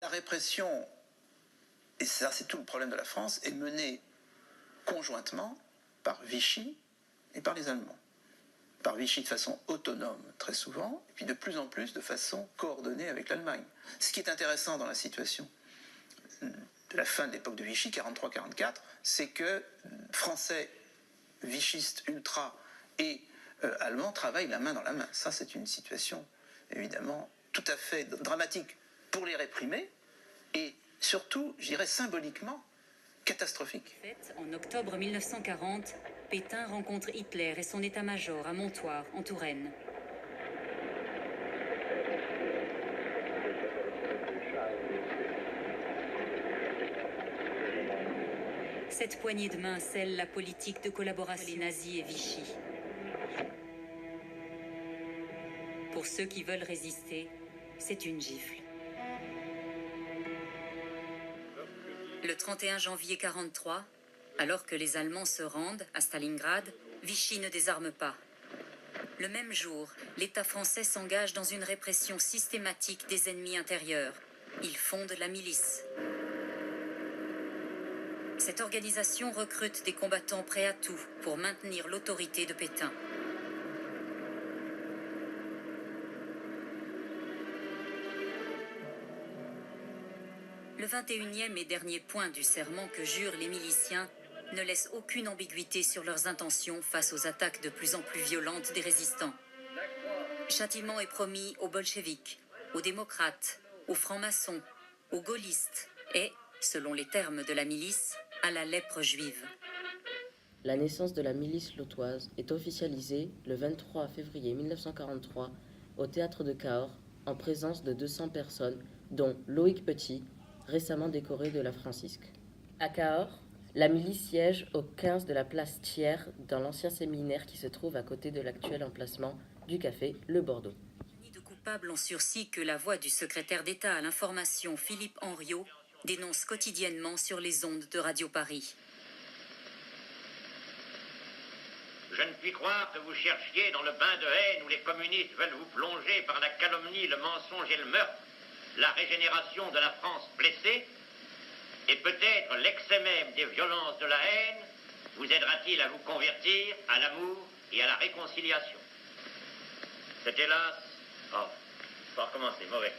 La répression, et ça c'est tout le problème de la France, est menée conjointement par Vichy et par les Allemands. Par Vichy de façon autonome très souvent, et puis de plus en plus de façon coordonnée avec l'Allemagne. Ce qui est intéressant dans la situation de la fin de l'époque de Vichy, 43-44, c'est que Français, vichistes, ultra et Allemands travaillent la main dans la main. Ça, c'est une situation évidemment tout à fait dramatique pour les réprimer et surtout, je dirais symboliquement, catastrophique. En octobre 1940, Pétain rencontre Hitler et son état-major à Montoire, en Touraine. Cette poignée de main scelle la politique de collaboration des nazis et Vichy. Pour ceux qui veulent résister, c'est une gifle. Le 31 janvier 1943, alors que les Allemands se rendent à Stalingrad, Vichy ne désarme pas. Le même jour, l'État français s'engage dans une répression systématique des ennemis intérieurs. Il fonde la milice. Cette organisation recrute des combattants prêts à tout pour maintenir l'autorité de Pétain. Le 21e et dernier point du serment que jurent les miliciens ne laisse aucune ambiguïté sur leurs intentions face aux attaques de plus en plus violentes des résistants. Châtiment est promis aux bolcheviks, aux démocrates, aux francs-maçons, aux gaullistes et, selon les termes de la milice, à la lèpre juive. La naissance de la milice lotoise est officialisée le 23 février 1943 au théâtre de Cahors en présence de 200 personnes, dont Loïc Petit, récemment décoré de la Francisque. À Cahors, la milice siège au 15 de la place Thiers dans l'ancien séminaire qui se trouve à côté de l'actuel emplacement du café Le Bordeaux. De coupables en sursis que la voix du secrétaire d'État à l'information Philippe Henriot dénonce quotidiennement sur les ondes de Radio Paris. Je ne puis croire que vous cherchiez dans le bain de haine où les communistes veulent vous plonger par la calomnie, le mensonge et le meurtre, la régénération de la France blessée, et peut-être l'excès même des violences de la haine vous aidera-t-il à vous convertir à l'amour et à la réconciliation. C'est hélas... Oh, faut recommencer, mauvais.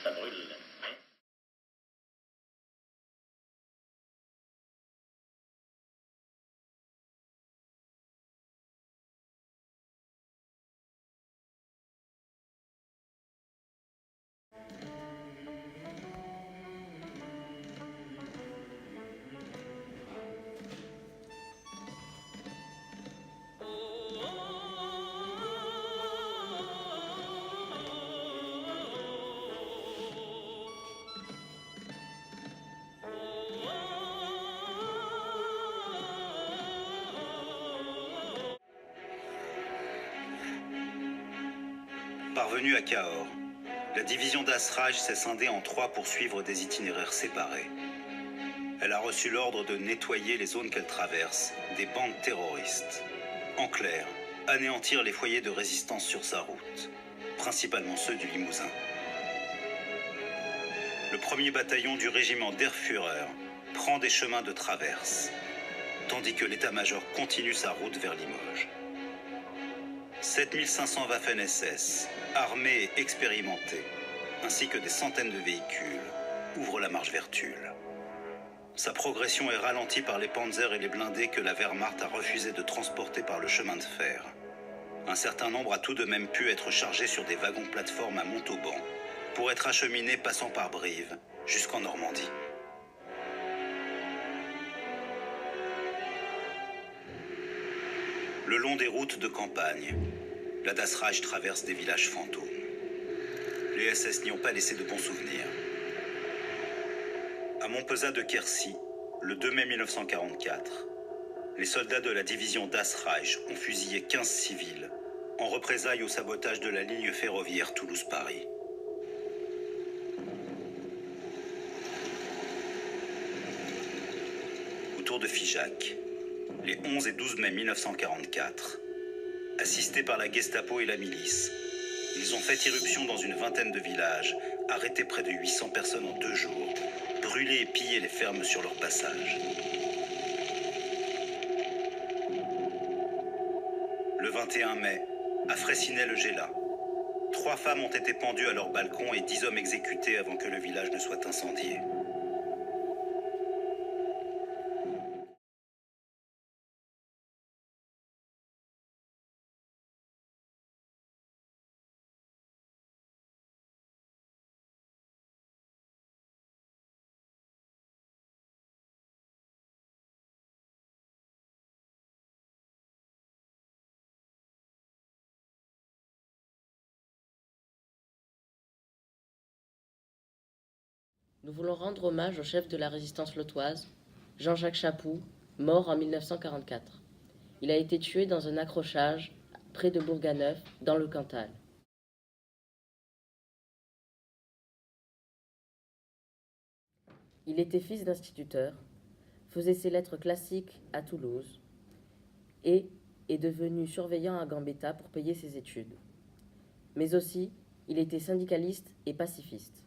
Ça brûle. Parvenue à Cahors, la division d'Asraj s'est scindée en 3 pour suivre des itinéraires séparés. Elle a reçu l'ordre de nettoyer les zones qu'elle traverse des bandes terroristes. En clair, anéantir les foyers de résistance sur sa route, principalement ceux du Limousin. Le 1er bataillon du régiment d'Heerführer prend des chemins de traverse, tandis que l'état-major continue sa route vers Limoges. 7500 Waffen-SS, armés et expérimentés, ainsi que des centaines de véhicules, ouvrent la marche vers Tulle. Sa progression est ralentie par les panzers et les blindés que la Wehrmacht a refusé de transporter par le chemin de fer. Un certain nombre a tout de même pu être chargé sur des wagons-plateformes à Montauban, pour être acheminés passant par Brive jusqu'en Normandie. Le long des routes de campagne, la Das Reich traverse des villages fantômes. Les SS n'y ont pas laissé de bons souvenirs. À Montpezat de Quercy, le 2 mai 1944, les soldats de la division Das Reich ont fusillé 15 civils en représailles au sabotage de la ligne ferroviaire Toulouse-Paris. Autour de Figeac, les 11 et 12 mai 1944, assistés par la Gestapo et la milice, ils ont fait irruption dans une vingtaine de villages arrêté près de 800 personnes en 2 jours, brûlé et pillé les fermes sur leur passage. Le 21 mai, à Fraissinet-le-Gela, 3 femmes ont été pendues à leur balcon et 10 hommes exécutés avant que le village ne soit incendié. Nous voulons rendre hommage au chef de la résistance lotoise, Jean-Jacques Chapoux, mort en 1944. Il a été tué dans un accrochage près de Bourganeuf, dans le Cantal. Il était fils d'instituteur, faisait ses lettres classiques à Toulouse et est devenu surveillant à Gambetta pour payer ses études. Mais aussi, il était syndicaliste et pacifiste.